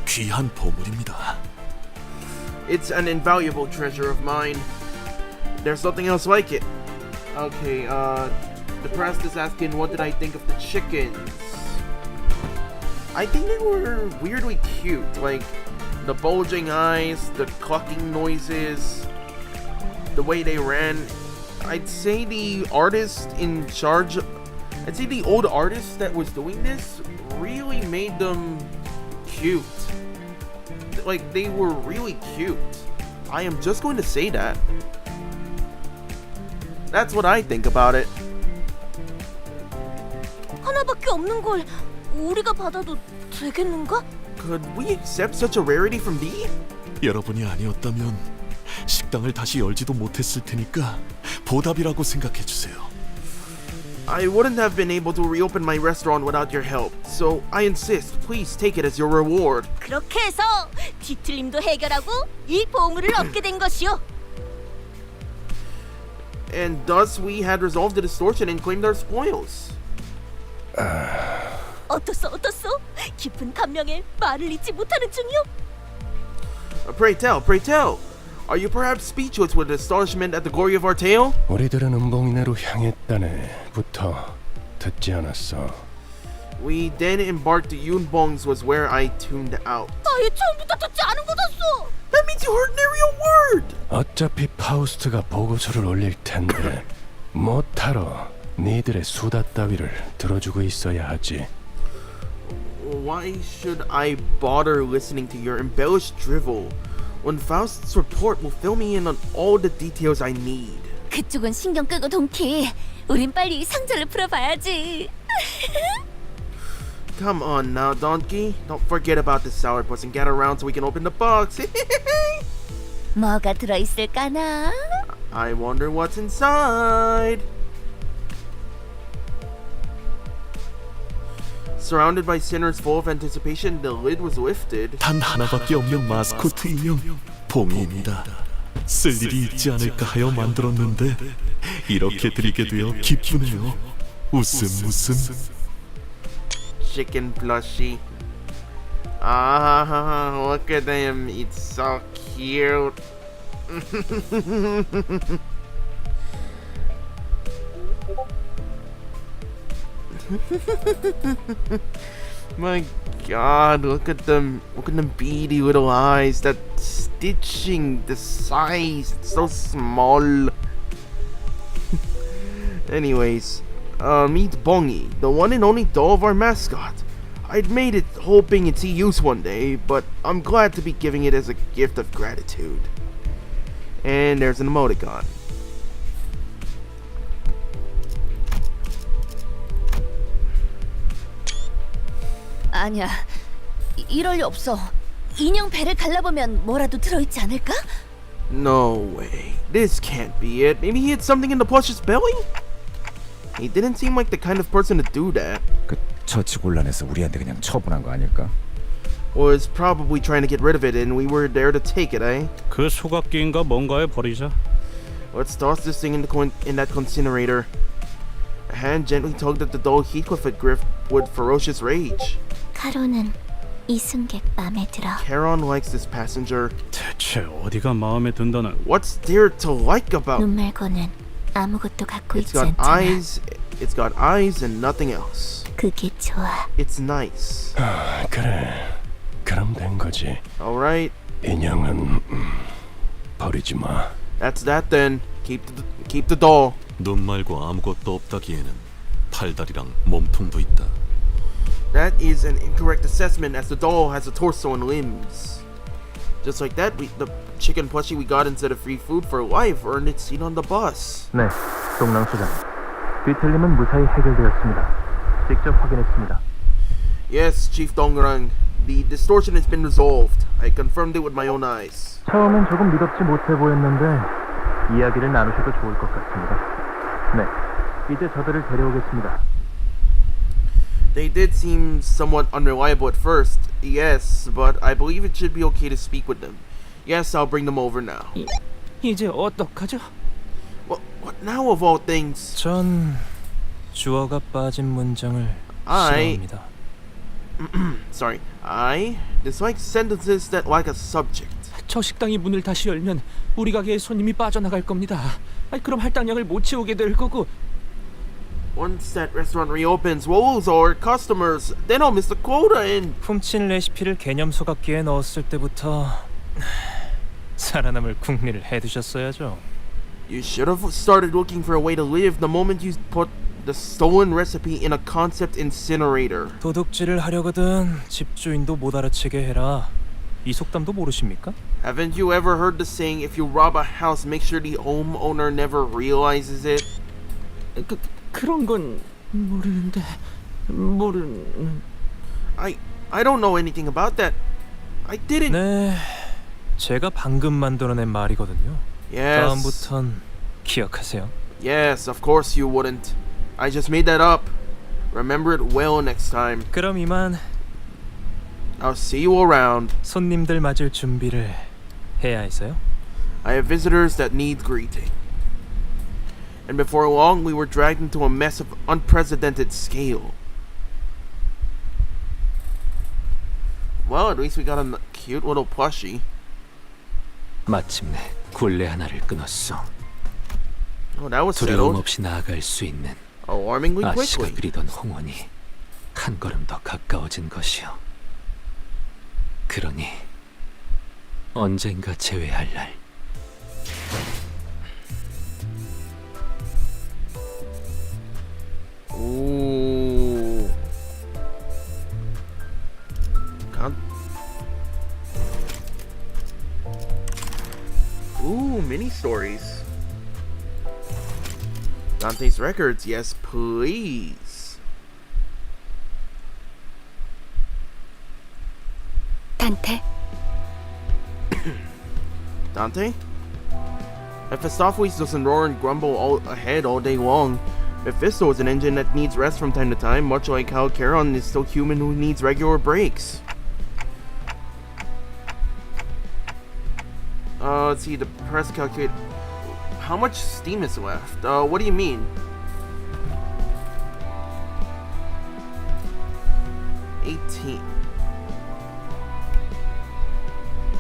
귀한 보물입니다. It's an invaluable treasure of mine. There's nothing else like it. Okay, the press is asking what did I think of the chickens. I think they were weirdly cute, like the bulging eyes, the clucking noises, the way they ran. I'd say the artist in charge, I'd say the old artist that was doing this really made them cute. Like, they were really cute. I am just going to say that. That's what I think about it. 하나밖에 없는 걸 우리가 받아도 되겠는가? Could we accept such a rarity from thee? 여러분이 아니었다면 식당을 다시 열지도 못했을 테니까 보답이라고 생각해 주세요. I wouldn't have been able to reopen my restaurant without your help, so I insist, please take it as your reward. 그렇게 해서 뒤틀림도 해결하고 이 보물을 얻게 된 것이요. And thus we had resolved the distortion and claimed our spoils. 어떻소? 깊은 감명에 말을 잇지 못하는 중이요. Pray tell. Are you perhaps speechless with astonishment at the glory of our tale? 우리들은 음봉이네로 향했다네부터 듣지 않았어. We then embarked to Yunbong's was where I tuned out. 아예 처음부터 듣지 않은 거였어. That means you heard nary a word! 어차피 파우스트가 보고서를 올릴 텐데 못하러 니들의 수다 따위를 들어주고 있어야 하지. Why should I bother listening to your embellished drivel when Faust's report will fill me in on all the details I need? 그쪽은 신경 끄고 동키. 우린 빨리 상자를 풀어봐야지. Come on now, donkey. Don't forget about the sourpuss and get around so we can open the box. 뭐가 들어있을까나? I wonder what's inside. Surrounded by sinners full of anticipation, the lid was lifted. 단 하나밖에 없는 마스코트 인형 봉이입니다. 쓸 일이 있지 않을까 하여 만들었는데 이렇게 드리게 되어 기쁘네요. 웃음. Chicken plushie. Ah, look at him. It's so cute. My God, look at them beady little eyes, that stitching, the size, it's so small. Anyways, meet Bongi, the one and only doll of our mascot. I'd made it hoping it'd see use one day, but I'm glad to be giving it as a gift of gratitude. And there's an emoticon. 아니야. 이럴 리 없어. 인형 배를 갈라보면 뭐라도 들어있지 않을까? No way. This can't be it. Maybe he had something in the plush's belly? He didn't seem like the kind of person to do that. 그 처치곤란해서 우리한테 그냥 처분한 거 아닐까? Was probably trying to get rid of it and we were there to take it, eh? 그 소각기인가 뭔가에 버리자. Let's toss this thing in that incinerator. A hand gently tugged at the dull Heathcliff had gripped with ferocious rage. 카로는 이 승객 마음에 들어. Charon likes this passenger. 대체 어디가 마음에 든다는? What's there to like about? 눈 말고는 아무것도 갖고 It's 있지 got 않잖아. It's got eyes and nothing else. 그게 좋아. It's nice. 그래. 그럼 된 거지. All right. 인형은 버리지 마. That's that then. Keep the doll. 눈 말고 아무것도 없다기에는 팔다리랑 몸통도 있다. That is an incorrect assessment, as the doll has a torso and limbs. Just like that, the chicken plushie we got instead of free food for life earned its seat on the bus. 네, 동랑 소장. 뒤틀림은 무사히 해결되었습니다. 직접 확인했습니다. Yes, Chief Dongrang. The distortion has been resolved. I confirmed it with my own eyes. 처음엔 조금 믿었지 못해 보였는데 이야기를 나누셔도 좋을 것 같습니다. 네, 이제 저들을 데려오겠습니다. They did seem somewhat unreliable at first, yes, but I believe it should be okay to speak with them. Yes, I'll bring them over now. 이제 어떡하죠? What now of all things? 전 주어가 빠진 문장을 싫어합니다. Sorry, I dislike sentences that lack a subject. 저 식당이 문을 다시 열면 우리 가게에 손님이 빠져나갈 겁니다. 그럼 할당량을 못 채우게 될 거고. Once that restaurant reopens, we'll lose our customers. Then I'll miss the quota and... 훔친 레시피를 개념 소각기에 넣었을 때부터 살아남을 궁리를 해두셨어야죠. You should have started looking for a way to live the moment you put the stolen recipe in a concept incinerator. 도둑질을 하려거든 집주인도 못 알아채게 해라. 이 속담도 모르십니까? Haven't you ever heard the saying, if you rob a house, make sure the homeowner never realizes it? 그런 건 모르는데 I don't know anything about that. I didn't. 네, 제가 방금 만들어낸 말이거든요. Yes. 다음부턴 기억하세요. Yes, of course you wouldn't. I just made that up. Remember it well next time. 그럼 이만 I'll see you around. 손님들 맞을 준비를 해야 해서요. I have visitors that need greeting. And before long, we were dragged into a mess of unprecedented scale. Well, at least we got a cute little plushie. 마침내 굴레 하나를 끊었어. Oh, that was 두려움 settled. 없이 나아갈 수 있는 Alarmingly 아씨가 quickly. 그리던 홍원이 한 걸음 더 가까워진 것이요. 그러니 언젠가 재회할 날 Ooh. Ooh, mini stories. Dante's records, yes, please. 단테, Dante? Mephistopheles doesn't roar and grumble ahead all day long. Mephisto is an engine that needs rest from time to time, much like how Charon is still human who needs regular breaks. Let's see, the press calculate. How much steam is left? What do you mean? 18.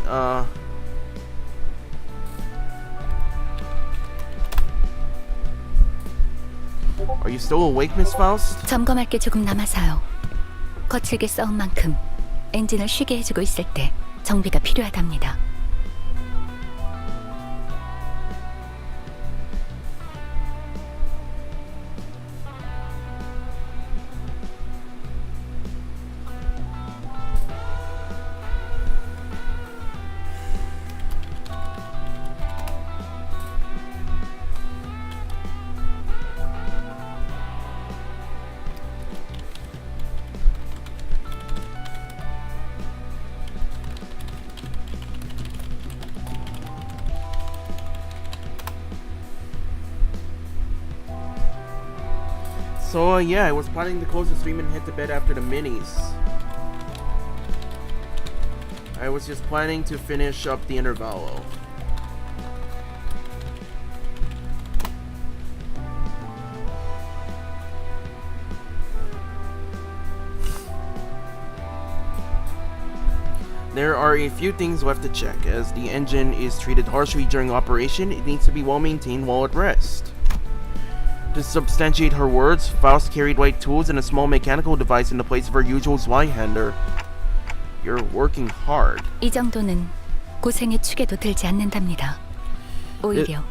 Are you still awake, Miss Faust? 점검할 게 조금 남아서요. 거칠게 싸운 만큼 엔진을 쉬게 해주고 있을 때 정비가 필요하답니다. So, yeah, I was planning to close the stream and head to bed after the minis. I was just planning to finish up the Intervallo. There are a few things left to check. As the engine is treated harshly during operation, it needs to be well maintained while at rest. To substantiate her words, Faust carried light tools and a small mechanical device in the place of her usual Zweihander. You're working hard. 이 정도는 고생의 축에도 들지 않는답니다. 오히려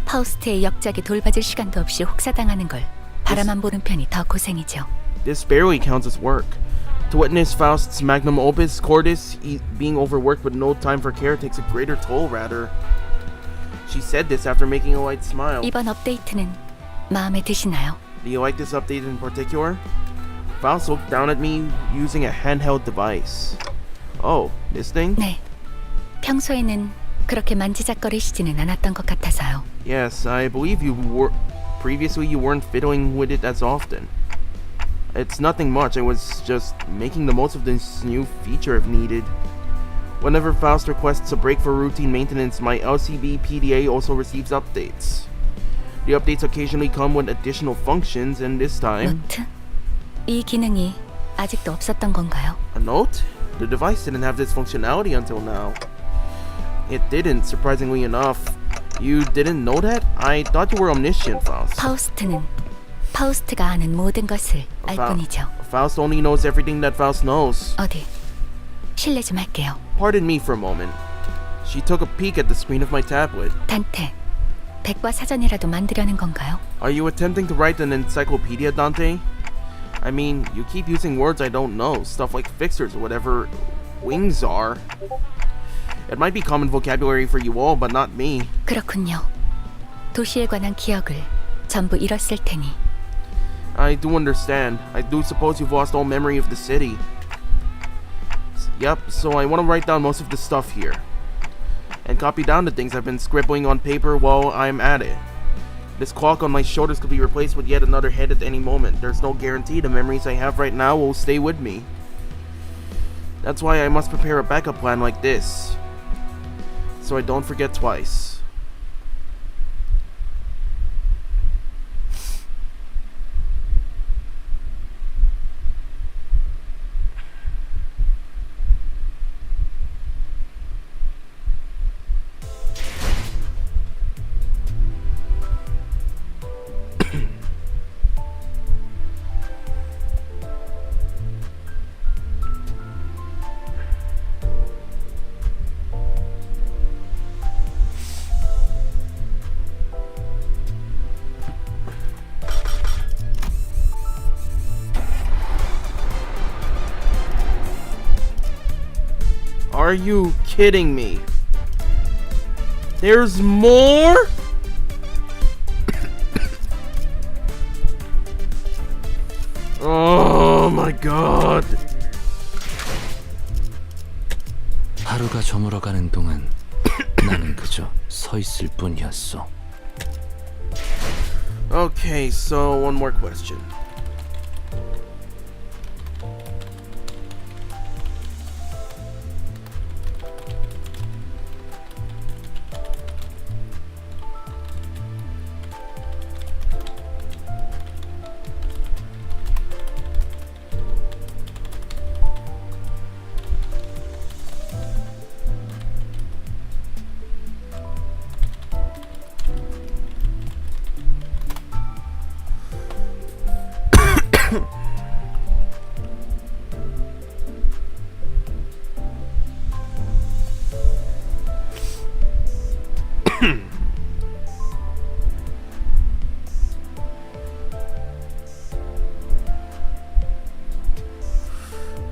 파우스트의 역작에 돌봐줄 시간도 없이 혹사당하는 걸 바라만 보는 편이 더 고생이죠. This barely counts as work. To witness Faust's magnum opus, Cordis, being overworked with no time for care takes a greater toll, rather. She said this after making a light smile. 이번 업데이트는 마음에 드시나요? Do you like this update in particular? Faust looked down at me using a handheld device. Oh, this thing? 네. 평소에는 그렇게 만지작거리시지는 않았던 것 같아서요. Yes, I believe you were. Previously, you weren't fiddling with it as often. It's nothing much. I was just making the most of this new feature if needed. Whenever Faust requests a break for routine maintenance, my LCB PDA also receives updates. The updates occasionally come with additional functions, and this time... 노트? 이 기능이 아직도 없었던 건가요? A note? The device didn't have this functionality until now. It didn't, surprisingly enough. You didn't know that? I thought you were omniscient, Faust. 파우스트는 파우스트가 아는 모든 것을 알 뿐이죠. Faust only knows everything that Faust knows. 어디? 실례 좀 할게요. Pardon me for a moment. She took a peek at the screen of my tablet. 단테, 백과 사전이라도 만들려는 건가요? Are you attempting to write an encyclopedia, Dante? I mean, you keep using words I don't know, stuff like fixers or whatever wings are. It might be common vocabulary for you all, but not me. 그렇군요. 도시에 관한 기억을 전부 잃었을 테니. I do understand. I do suppose you've lost all memory of the city. Yep, so I want to write down most of the stuff here. And copy down the things I've been scribbling on paper while I'm at it. This clock on my shoulders could be replaced with yet another head at any moment. There's no guarantee the memories I have right now will stay with me. That's why I must prepare a backup plan like this, so I don't forget twice. Are you kidding me? There's more? Oh my god. 하루가 저물어가는 동안 나는 그저 서 있을 뿐이었어. Okay, so one more question.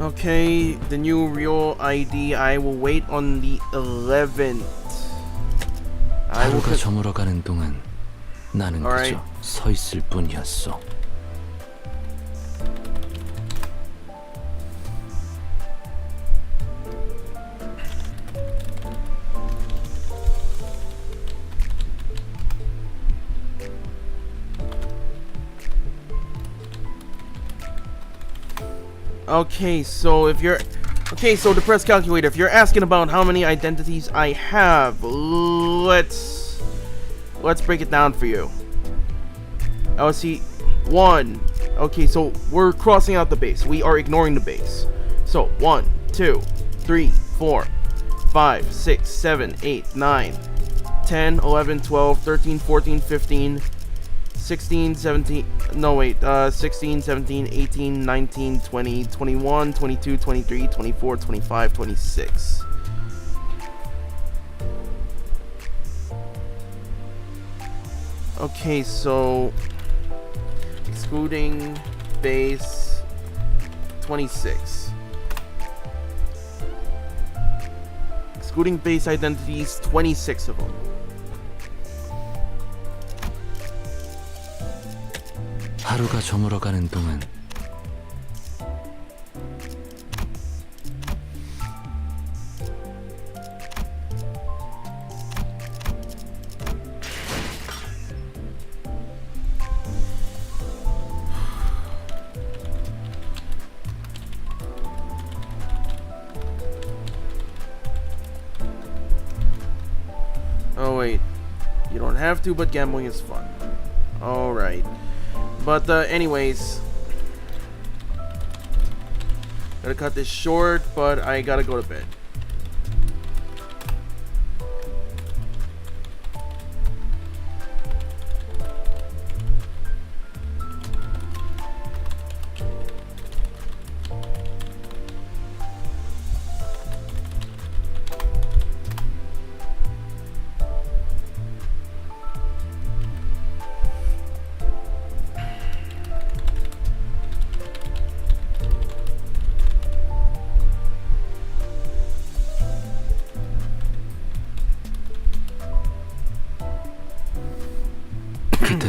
Okay, the new real ID. I will wait on the 11th. I will. 하루가 저물어가는 동안 나는 Alright. 그저 서 있을 뿐이었어. Okay, so if you're so the press calculator, if you're asking about how many identities I have, let's break it down for you. LC 1. Okay, so we're crossing out the base. We are ignoring the base. So 1, 2, 3, 4, 5, 6, 7, 8, 9, 10, 11, 12, 13, 14, 15, 16, 17, no wait, 16, 17, 18, 19, 20, 21, 22, 23, 24, 25, 26. Okay, so excluding base 26. Excluding base identities, 26 of them. 하루가 저물어가는 동안 wait. You don't have to, but gambling is fun. Alright. But, anyways. Gotta cut this short, but I gotta go to bed. 그대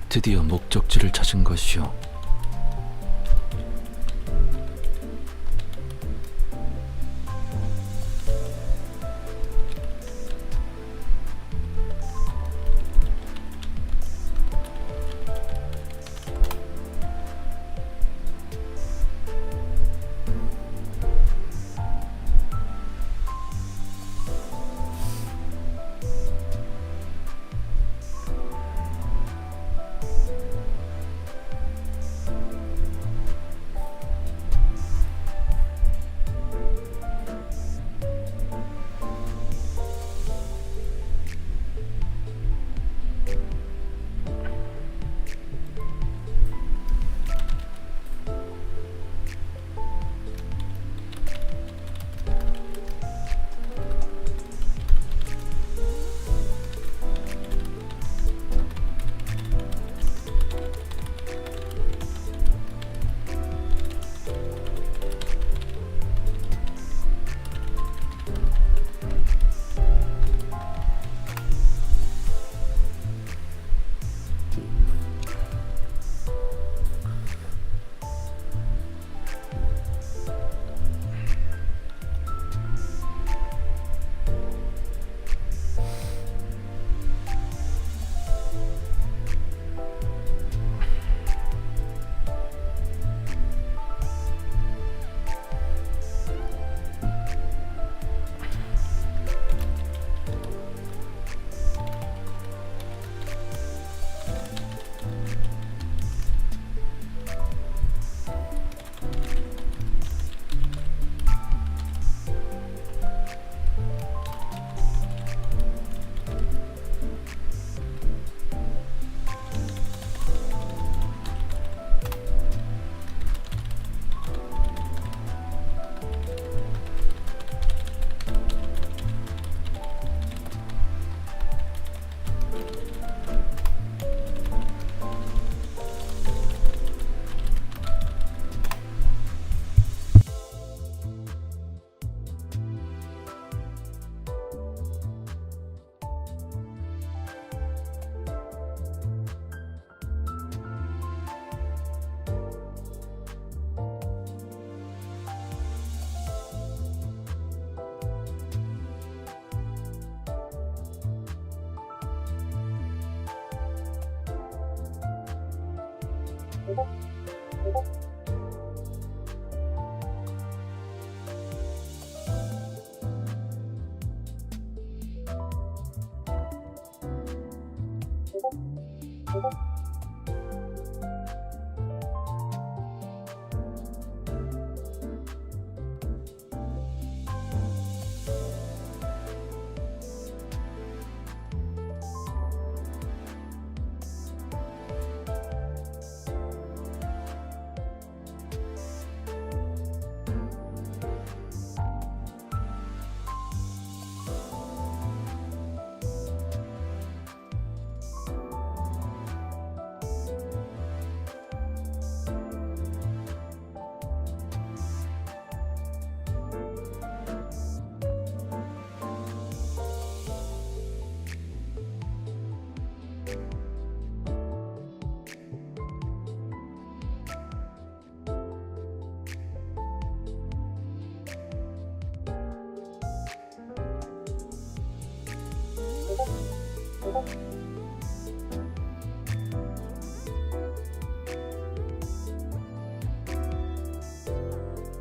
드디어 목적지를 찾은 것이오.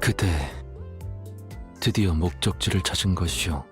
그대 드디어 목적지를 찾은 것이오.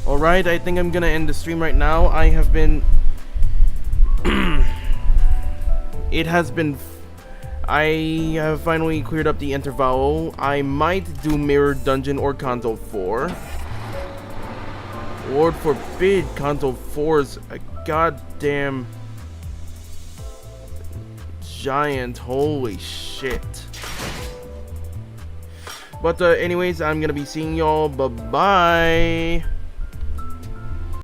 Alright, I think I'm gonna end the stream right now. I have been... I have finally cleared up the Intervallo. I might do Mirror Dungeon or Kanto 4. Lord forbid Kanto 4 is a goddamn giant. Holy shit. But anyways, I'm gonna be seeing y'all. Bye-bye.